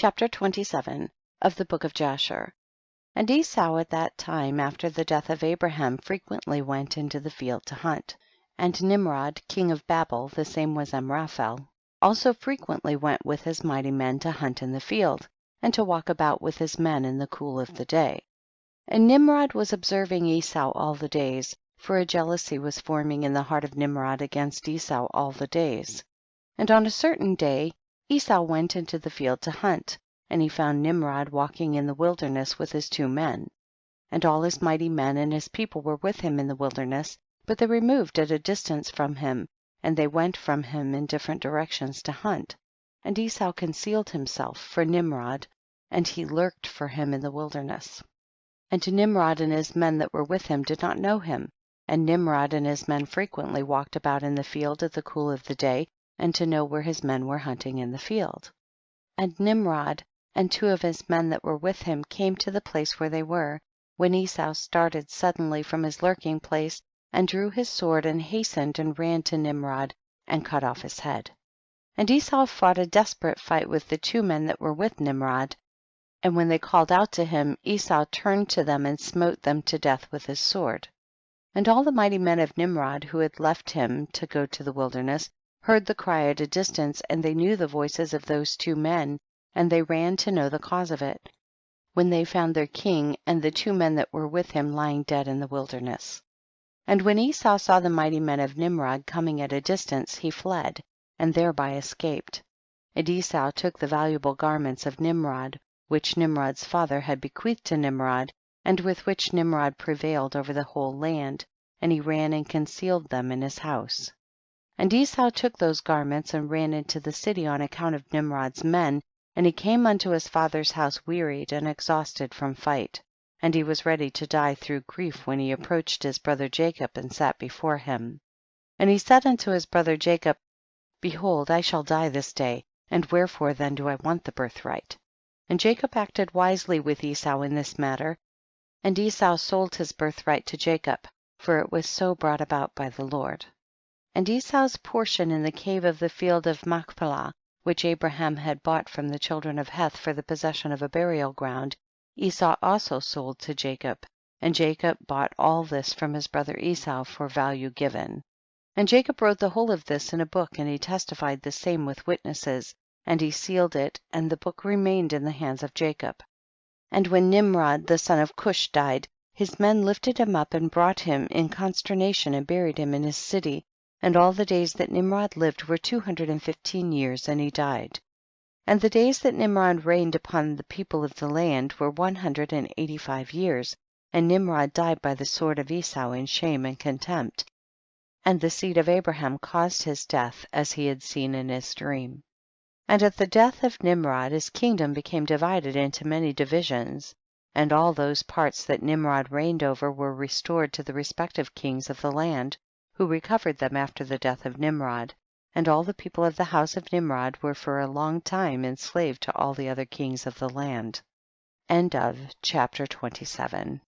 Chapter 27 of the Book of Jasher. And Esau at that time after the death of Abraham frequently went into the field to hunt. And Nimrod king of Babel, the same was Amraphel, also frequently went with his mighty men to hunt in the field, and to walk about with his men in the cool of the day. And Nimrod was observing Esau all the days, for a jealousy was forming in the heart of Nimrod against Esau all the days. And on a certain day Esau went into the field to hunt, and he found Nimrod walking in the wilderness with his 2 men. And all his mighty men and his people were with him in the wilderness, but they removed at a distance from him, and they went from him in different directions to hunt. And Esau concealed himself for Nimrod, and he lurked for him in the wilderness. And Nimrod and his men that were with him did not know him, and Nimrod and his men frequently walked about in the field at the cool of the day, and to know where his men were hunting in the field. And Nimrod and 2 of his men that were with him came to the place where they were, when Esau started suddenly from his lurking place, and drew his sword and hastened and ran to Nimrod and cut off his head. And Esau fought a desperate fight with the 2 men that were with Nimrod, and when they called out to him, Esau turned to them and smote them to death with his sword. And all the mighty men of Nimrod who had left him to go to the wilderness heard the cry at a distance, and they knew the voices of those 2 men, and they ran to know the cause of it, when they found their king and the 2 men that were with him lying dead in the wilderness. And when Esau saw the mighty men of Nimrod coming at a distance, he fled, and thereby escaped. And Esau took the valuable garments of Nimrod, which Nimrod's father had bequeathed to Nimrod, and with which Nimrod prevailed over the whole land, and he ran and concealed them in his house. And Esau took those garments and ran into the city on account of Nimrod's men, and he came unto his father's house wearied and exhausted from fight, and he was ready to die through grief when he approached his brother Jacob and sat before him. And he said unto his brother Jacob, Behold, I shall die this day, and wherefore then do I want the birthright? And Jacob acted wisely with Esau in this matter, and Esau sold his birthright to Jacob, for it was so brought about by the Lord. And Esau's portion in the cave of the field of Machpelah, which Abraham had bought from the children of Heth for the possession of a burial ground, Esau also sold to Jacob, and Jacob bought all this from his brother Esau for value given. And Jacob wrote the whole of this in a book, and he testified the same with witnesses, and he sealed it, and the book remained in the hands of Jacob. And when Nimrod the son of Cush died, his men lifted him up and brought him in consternation and buried him in his city, and all the days that Nimrod lived were 215 years, and he died. And the days that Nimrod reigned upon the people of the land were 185 years, and Nimrod died by the sword of Esau in shame and contempt, and the seed of Abraham caused his death, as he had seen in his dream. And at the death of Nimrod his kingdom became divided into many divisions, and all those parts that Nimrod reigned over were restored to the respective kings of the land, who recovered them after the death of Nimrod, and all the people of the house of Nimrod were for a long time enslaved to all the other kings of the land. End of chapter 27.